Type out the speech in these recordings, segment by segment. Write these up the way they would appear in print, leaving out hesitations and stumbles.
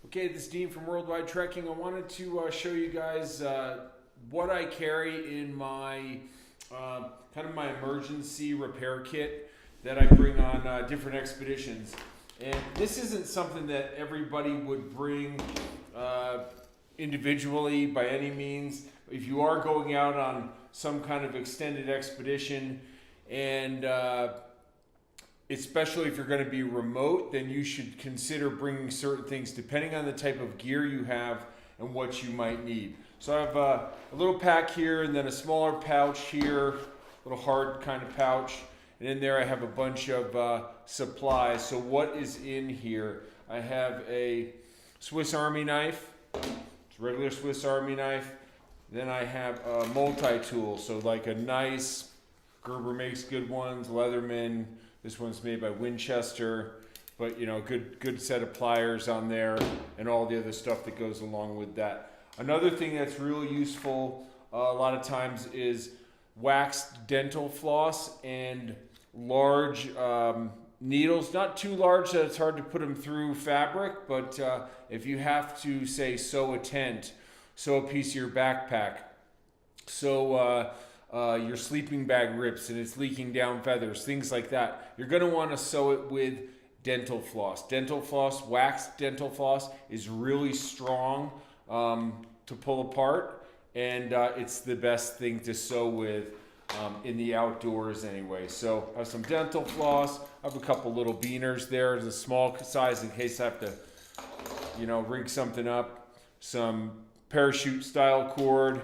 Okay, this is Dean from Worldwide Trekking. I wanted to show you guys what I carry in my kind of my emergency repair kit that I bring on different expeditions. And this isn't something that everybody would bring individually by any means. If you are going out on some kind of extended expedition and especially if you're going to be remote, then you should consider bringing certain things depending on the type of gear you have and what you might need. So I have a little pack here and then a smaller pouch here, a little hard kind of pouch. And in there I have a bunch of supplies. So what is in here? I have a Swiss Army knife. It's a regular Swiss Army knife. Then I have a multi-tool. So like a nice, Gerber makes good ones, Leatherman. This one's made by Winchester, but you know, good set of pliers on there and all the other stuff that goes along with that. Another thing that's really useful a lot of times is waxed dental floss and large needles. Not too large that it's hard to put them through fabric, but if you have to, say, sew a tent, sew a piece of your backpack, your sleeping bag rips and it's leaking down feathers, things like that, you're going to want to sew it with dental floss. Dental floss, waxed dental floss, is really strong to pull apart, and it's the best thing to sew with in the outdoors anyway. So I have some dental floss. I have a couple little beaners there. There's a small size in case I have to, rig something up. Some parachute style cord.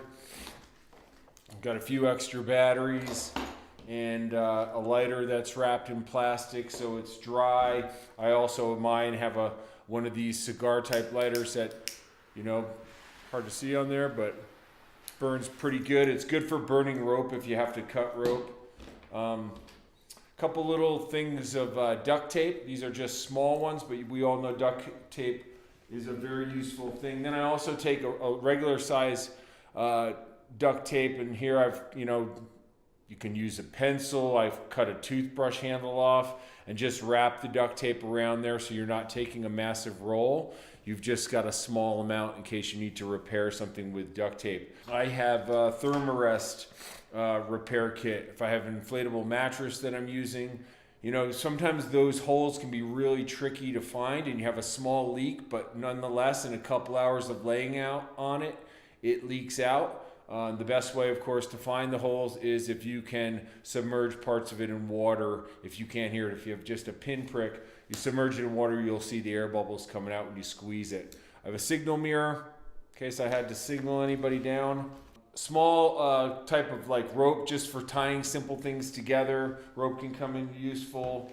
I've got a few extra batteries and a lighter that's wrapped in plastic so it's dry. I also, mine have one of these cigar type lighters that, hard to see on there, but burns pretty good. It's good for burning rope if you have to cut rope. Couple little things of duct tape. These are just small ones, but we all know duct tape is a very useful thing. Then I also take a regular size duct tape, and here I've, you can use a pencil. I've cut a toothbrush handle off and just wrap the duct tape around there so you're not taking a massive roll. You've just got a small amount in case you need to repair something with duct tape. I have a Thermarest repair kit. If I have an inflatable mattress that I'm using, sometimes those holes can be really tricky to find and you have a small leak, but nonetheless, in a couple hours of laying out on it, it leaks out. The best way, of course, to find the holes is if you can submerge parts of it in water. If you can't hear it, if you have just a pinprick, you submerge it in water, you'll see the air bubbles coming out when you squeeze it. I have a signal mirror in case I had to signal anybody down. Small type of rope just for tying simple things together. Rope can come in useful.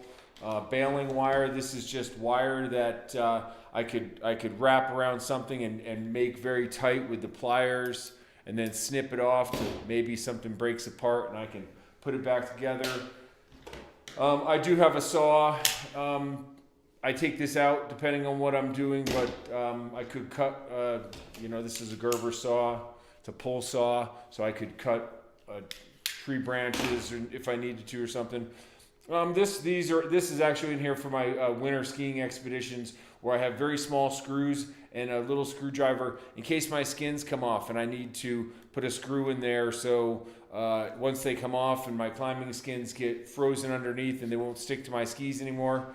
Baling wire. This is just wire that I could wrap around something and make very tight with the pliers, and then snip it off to maybe something breaks apart and I can put it back together. I do have a saw. I take this out depending on what I'm doing, but I could cut, this is a Gerber saw. It's a pull saw, so I could cut tree branches if I needed to or something. This is actually in here for my winter skiing expeditions where I have very small screws and a little screwdriver in case my skins come off and I need to put a screw in there so once they come off and my climbing skins get frozen underneath and they won't stick to my skis anymore.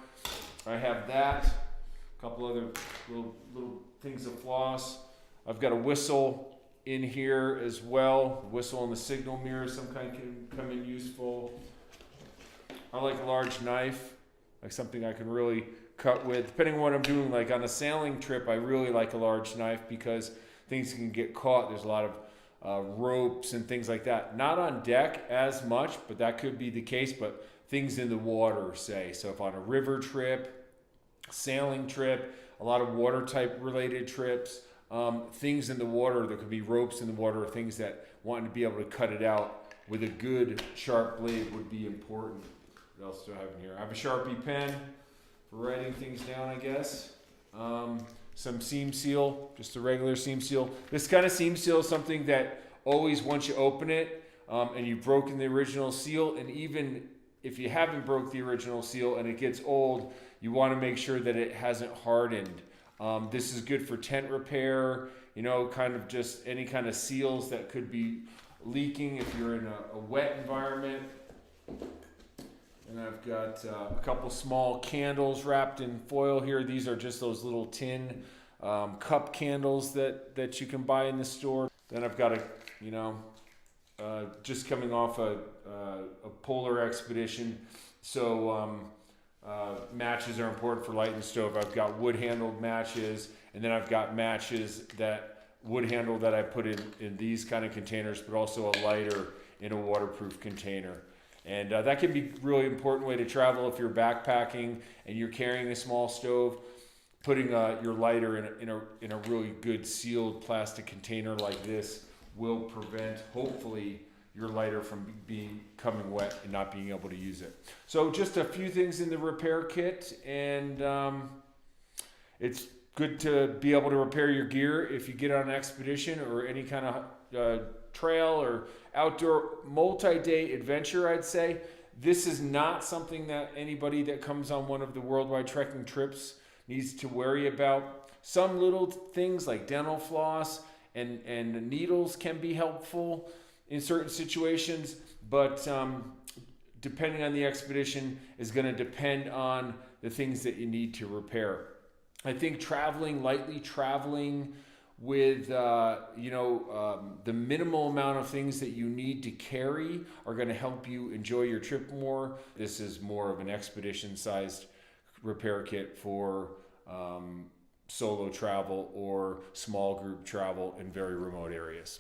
I have that, a couple other little things of floss. I've got a whistle in here as well. Whistle and the signal mirror, some kind can come in useful. I like a large knife, like something I can really cut with. Depending on what I'm doing, like on a sailing trip, I really like a large knife because things can get caught. There's a lot of ropes and things like that. Not on deck as much, but that could be the case, but things in the water, say. So if on a river trip, sailing trip, a lot of water type related trips, things in the water, there could be ropes in the water, or things that wanting to be able to cut it out with a good sharp blade would be important. What else do I have in here? I have a Sharpie pen for writing things down, I guess. Some seam seal, just a regular seam seal. This kind of seam seal is something that always, once you open it and you've broken the original seal, and even if you haven't broke the original seal and it gets old, you want to make sure that it hasn't hardened. This is good for tent repair, you know, kind of just any kind of seals that could be leaking if you're in a wet environment. And I've got a couple small candles wrapped in foil here. These are just those little tin cup candles that you can buy in the store. Then I've got just coming off a polar expedition, so matches are important for lighting the stove. I've got wood-handled matches, and then I've got matches that wood-handled that I put in these kind of containers, but also a lighter in a waterproof container. And that can be a really important way to travel if you're backpacking and you're carrying a small stove. Putting your lighter in a really good sealed plastic container like this will prevent, hopefully, your lighter from becoming wet and not being able to use it. So just a few things in the repair kit, and it's good to be able to repair your gear if you get on an expedition or any kind of trail or outdoor multi-day adventure. I'd say this is not something that anybody that comes on one of the worldwide trekking trips needs to worry about. Some little things like dental floss and needles can be helpful in certain situations, but depending on the expedition is going to depend on the things that you need to repair. I think lightly traveling with the minimal amount of things that you need to carry are going to help you enjoy your trip more. This is more of an expedition-sized repair kit for solo travel or small group travel in very remote areas.